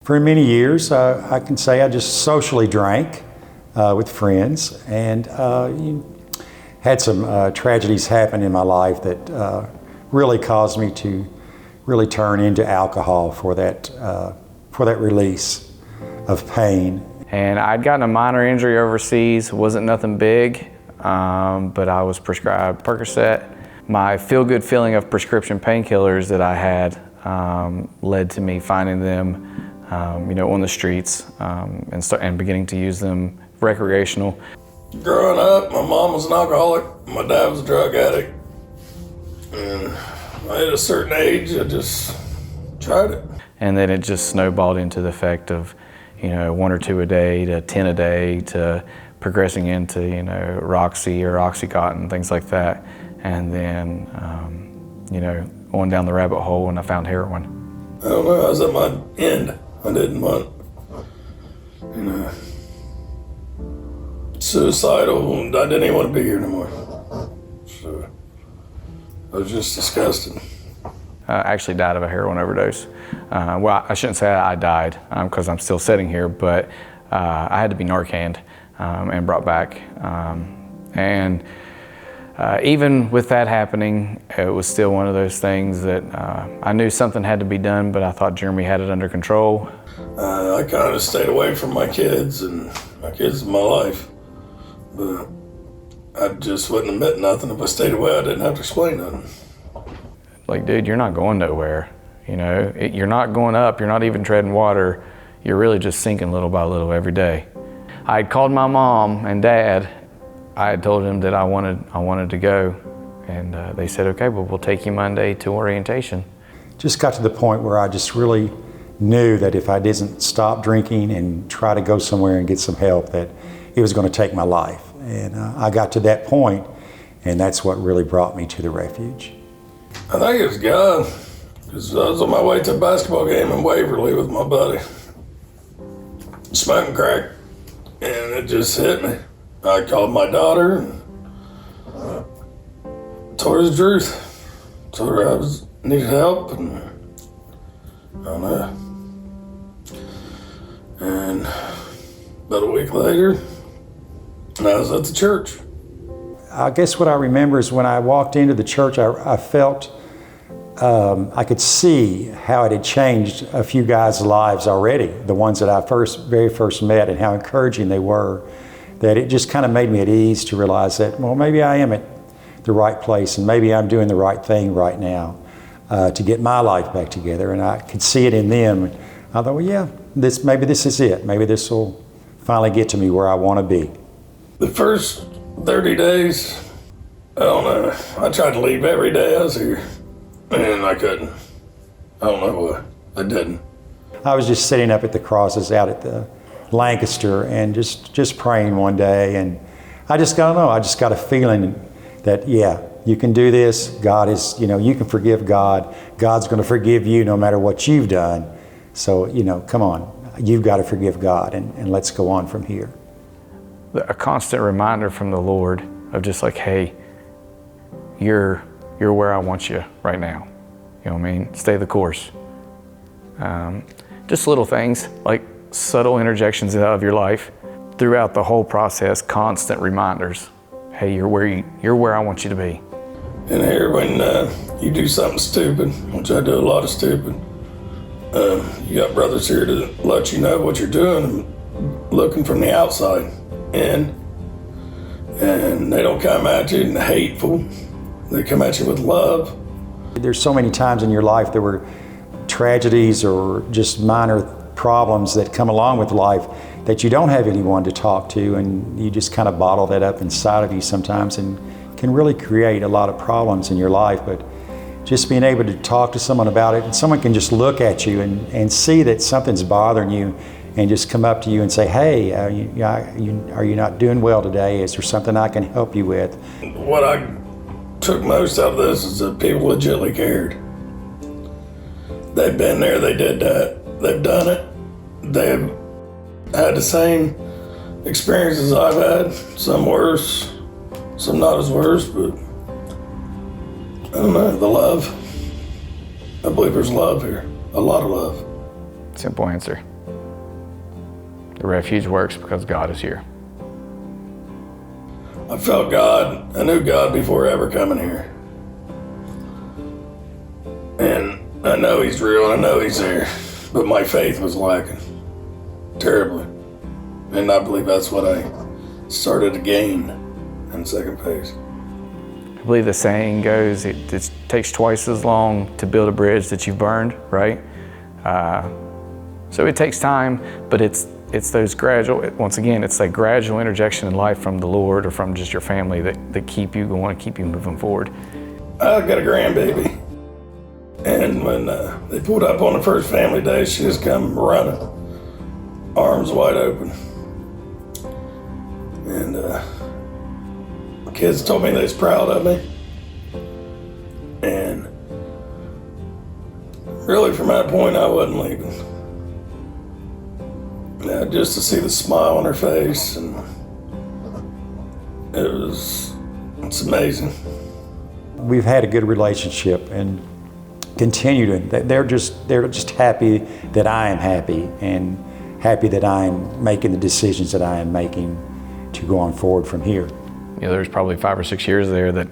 For many years, I can say I just socially drank with friends, and had some tragedies happen in my life that really caused me to really turn into alcohol for that release of pain. And I'd gotten a minor injury overseas. It wasn't nothing big, but I was prescribed Percocet. My feel-good feeling of prescription painkillers that I had led to me finding them on the streets and beginning to use them recreational. Growing up, my mom was an alcoholic, my dad was a drug addict, and at a certain age, I just tried it. And then it just snowballed into the effect of, 1 or 2 a day to 10 a day to progressing into, Roxy or Oxycontin, things like that. And then, going down the rabbit hole and I found heroin. I don't know, I was at my end. I didn't want, suicidal, and I didn't even want to be here anymore. So, I was just disgusted. I actually died of a heroin overdose. Well, I shouldn't say I died because I'm still sitting here, but I had to be Narcaned and brought back. Even with that happening, it was still one of those things that I knew something had to be done, but I thought Jeremy had it under control. I kind of stayed away from my kids, and my kids in my life. But I just wouldn't admit nothing. If I stayed away, I didn't have to explain nothing. Like, dude, you're not going nowhere. You're not going up, you're not even treading water. You're really just sinking little by little every day. I had called my mom and dad. I had told them that I wanted to go, and they said, okay, well, we'll take you Monday to orientation. Just got to the point where I just really knew that if I didn't stop drinking and try to go somewhere and get some help, that it was going to take my life. And I got to that point, and that's what really brought me to the Refuge. I think it was God, because I was on my way to a basketball game in Waverly with my buddy, smoking crack, and it just hit me. I called my daughter and told her the truth. Told her I needed help, and I don't know. And about a week later, I was at the church. I guess what I remember is when I walked into the church, I felt, I could see how it had changed a few guys' lives already, the ones that I very first met, and how encouraging they were. That it just kind of made me at ease to realize that, well, maybe I am at the right place, and maybe I'm doing the right thing right now to get my life back together. And I could see it in them. And I thought, well, yeah, maybe this is it. Maybe this will finally get to me where I want to be. The first 30 days, I don't know. I tried to leave every day I was here, and I couldn't. I don't know why. I didn't. I was just sitting up at the crosses out at the Lancaster and just praying one day, and I just got a feeling that, yeah, you can do this. God is, you can forgive God. God's going to forgive you no matter what you've done. So, come on, you've got to forgive God, and let's go on from here. A constant reminder from the Lord of just like, hey, you're where I want you right now. You know what I mean? Stay the course. Just little things like subtle interjections of your life throughout the whole process, constant reminders. Hey, you're where I want you to be. And here, when you do something stupid, which I do a lot of stupid, you got brothers here to let you know what you're doing and looking from the outside in. And they don't come at you hateful. They come at you with love. There's so many times in your life there were tragedies or just minor problems that come along with life that you don't have anyone to talk to, and you just kind of bottle that up inside of you sometimes, and can really create a lot of problems in your life. But just being able to talk to someone about it, and someone can just look at you and see that something's bothering you, and just come up to you and say, hey, are you not doing well today? Is there something I can help you with? What I took most out of this is that people legitimately cared. They've been there, they did that, they've done it. They've had the same experiences I've had, some worse, some not as worse, but I don't know, the love. I believe there's love here, a lot of love. Simple answer, The Refuge works because God is here. I felt God. I knew God before ever coming here. And I know He's real, and I know He's there. But my faith was lacking terribly. And I believe that's what I started to gain in second phase. I believe the saying goes, it takes twice as long to build a bridge that you've burned, right? So it takes time, but it's those gradual, once again, it's that gradual interjection in life from the Lord or from just your family that keep you going, keep you moving forward. I got a grandbaby. And when they pulled up on the first family day, she just come running, arms wide open. And the kids told me they was proud of me. And really from that point, I wasn't leaving. Yeah, just to see the smile on her face, and it's amazing. We've had a good relationship and continue to. They're just happy that I am happy, and happy that I'm making the decisions that I am making to go on forward from here. You know, there's probably 5 or 6 years there that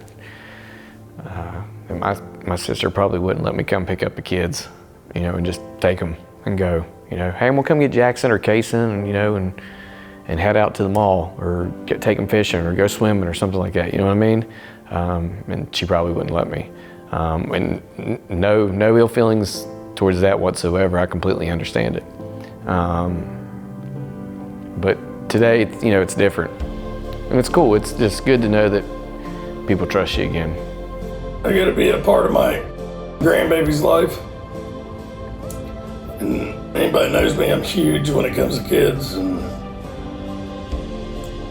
my sister probably wouldn't let me come pick up the kids, you know, and just take them and go. You know, hey, we'll come get Jackson or Kaysen, and, you know, and head out to the mall or take them fishing or go swimming or something like that. You know what I mean? And she probably wouldn't let me. And no ill feelings towards that whatsoever. I completely understand it. But today, you know, it's different, and it's cool. It's just good to know that people trust you again. I got to be a part of my grandbaby's life. And anybody knows me, I'm huge when it comes to kids, and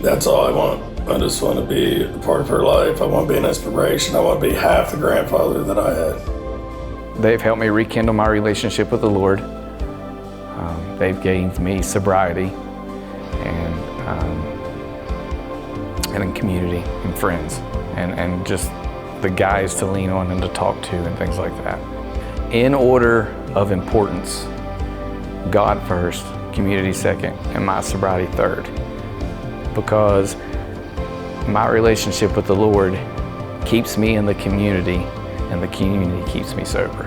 that's all I want. I just want to be a part of her life. I want to be an inspiration. I want to be half the grandfather that I had. They've helped me rekindle my relationship with the Lord. They've gained me sobriety and in community and friends and just the guys to lean on and to talk to and things like that. In order of importance, God first, community second, and my sobriety third. Because my relationship with the Lord keeps me in the community, and the community keeps me sober.